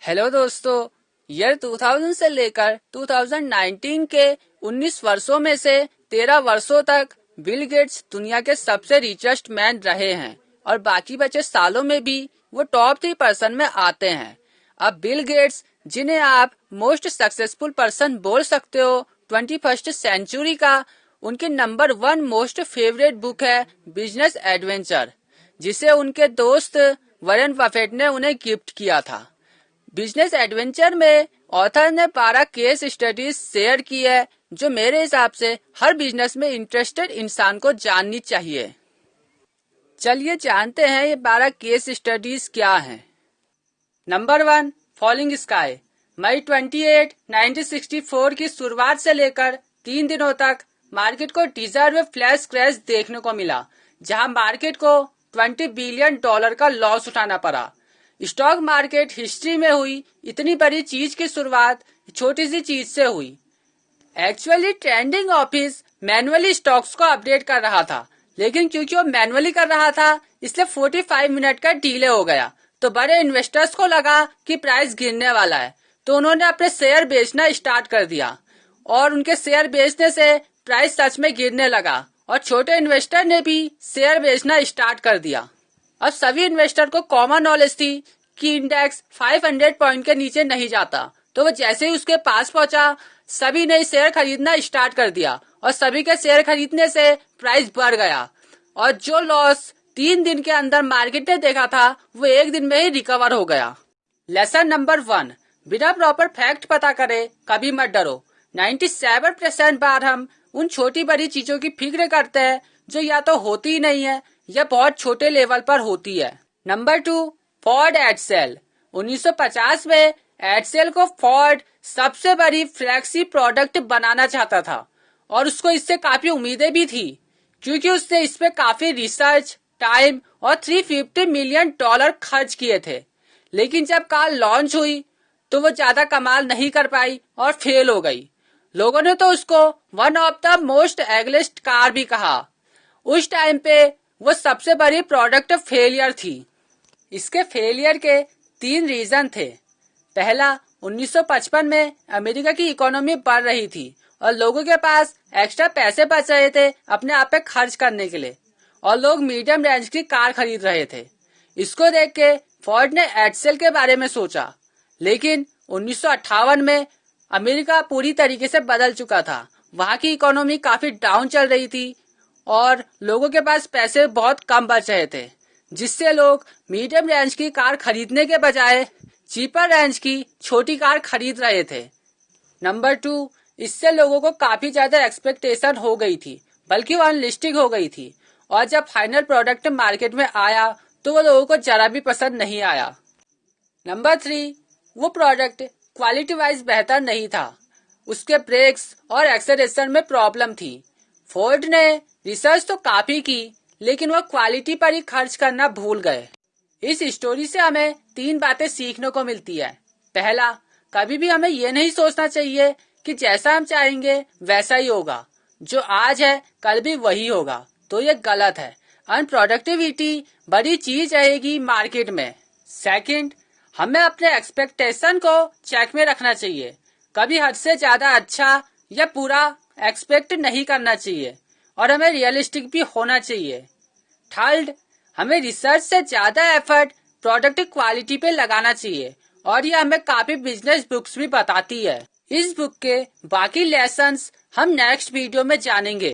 Hello दोस्तों, year 2000 से लेकर 2019 के 19 वर्षों में से 13 वर्षों तक बिल गेट्स दुनिया के सबसे रिचेस्ट मैन रहे हैं और बाकी बचे सालों में भी वो टॉप 3% में आते हैं। अब बिल गेट्स, जिन्हें आप मोस्ट सक्सेसफुल पर्सन बोल सकते हो 21st सेंचुरी का, उनके नंबर 1 मोस्ट फेवरेट बुक है बिजनेस एडवेंचर, जिसे उनके दोस्त वॉरेन बफेट ने उन्हें गिफ्ट किया था। बिजनेस एडवेंचर में ऑथर ने 12 केस स्टडीज शेयर की है जो मेरे हिसाब से हर बिजनेस में इंटरेस्टेड इंसान को जाननी चाहिए। चलिए जानते हैं ये 12 केस स्टडीज क्या हैं। Number 1, falling sky. मई 28, 1964 की शुरुआत से लेकर 3 दिनों तक मार्केट को डिजर्व फ्लैश क्रैश देखने को मिला, जहां मार्केट को $20 बिलियन का लॉस उठाना पड़ा। स्टॉक मार्केट हिस्ट्री में हुई इतनी बड़ी चीज की शुरुआत छोटी सी चीज से हुई। Actually trending office manually stocks को अपडेट कर रहा था, लेकिन क्योंकि वो मैनुअली कर रहा था इसलिए 45 मिनट का डिले हो गया। तो बड़े इन्वेस्टर्स को लगा कि प्राइस गिरने वाला है, तो उन्होंने अपने शेयर बेचना स्टार्ट कर दिया और उनके शेयर बेचने से प्राइस सच में गिरने लगा और छोटे इन्वेस्टर ने भी शेयर बेचना स्टार्ट कर दिया। अब सभी इन्वेस्टर को कॉमन नॉलेज थी कि इंडेक्स 500 पॉइंट के नीचे नहीं जाता, तो वो जैसे ही उसके पास पहुंचा सभी ने शेयर खरीदना स्टार्ट कर दिया और सभी के शेयर खरीदने से प्राइस बढ़ गया और जो लॉस 3 दिन के अंदर मार्केट ने देखा था वो 1 दिन में ही रिकवर हो गया। लेसन नंबर 1, बिना प्रॉपर फैक्ट पता करे कभी मत डरो। 97% बार हम उन छोटी बड़ी चीजों की फिक्र करते हैं जो या तो होती ही नहीं है या बहुत छोटे लेवल पर होती है। Number 2, Ford EdCIL. 1950 में एडसेल को फोर्ड सबसे बड़ी फ्लैक्सी प्रोडक्ट बनाना चाहता था और उसको इससे काफी उम्मीदें भी थी, क्योंकि उसने इस पे काफी रिसर्च, टाइम और $350 मिलियन खर्च किए थे। लेकिन जब कार लॉन्च हुई तो वो ज्यादा कमाल नहीं कर पाई और फेल हो गई। लोगों ने तो उसको one of the most ugliest car भी कहा। उस टाइम पे वो सबसे बड़ी प्रोडक्ट फेलियर थी। इसके फेलियर के 3 रीजन थे। पहला, 1955 में अमेरिका की इकोनॉमी बढ़ रही थी और लोगों के पास एक्स्ट्रा पैसे बच रहे थे अपने आप पे खर्च करने के लिए और लोग मीडियम रेंज की कार खरीद रहे थे। इसको देख के फोर्ड ने एडसेल के बारे में सोचा, लेकिन 1958 में अमेरिका पूरी तरीके से बदल चुका था। वहां की इकोनॉमी काफी डाउन चल रही थी और लोगों के पास पैसे बहुत कम बच रहे थे, जिससे लोग मीडियम रेंज की कार खरीदने के बजाय चीपर रेंज की छोटी कार खरीद रहे थे। नंबर 2, इससे लोगों को काफी ज्यादा एक्सपेक्टेशन हो गई थी, बल्कि वो अनलिस्टिक हो गई थी और जब फाइनल प्रोडक्ट मार्केट में आया तो वो लोगों को जरा भी पसंद नहीं आया। नंबर 3, वो प्रोडक्ट क्वालिटी वाइज बेहतर नहीं था। उसके ब्रेक्स और एक्सेलरेशन में प्रॉब्लम थी। फोर्ड ने रिसर्च तो काफी की, लेकिन वो क्वालिटी पर ही खर्च करना भूल गए। इस स्टोरी से हमें 3 बातें सीखने को मिलती है। पहला, कभी भी हमें ये नहीं सोचना चाहिए कि जैसा हम चाहेंगे वैसा ही होगा। जो आज है कल भी वही होगा, तो ये गलत है। अनप्रोडक्टिविटी बड़ी चीज रहेगी मार्केट में। सेकंड, हमें अपने एक्सपेक्टेशन को चेक में रखना चाहिए। कभी हद से ज्यादा अच्छा या पूरा एक्सपेक्ट नहीं करना चाहिए और हमें रियलिस्टिक भी होना चाहिए। थर्ड, हमें रिसर्च से ज्यादा एफर्ट प्रोडक्ट क्वालिटी पे लगाना चाहिए और ये हमें काफी बिजनेस बुक्स भी बताती है। इस बुक के बाकी लेसन्स हम नेक्स्ट वीडियो में जानेंगे।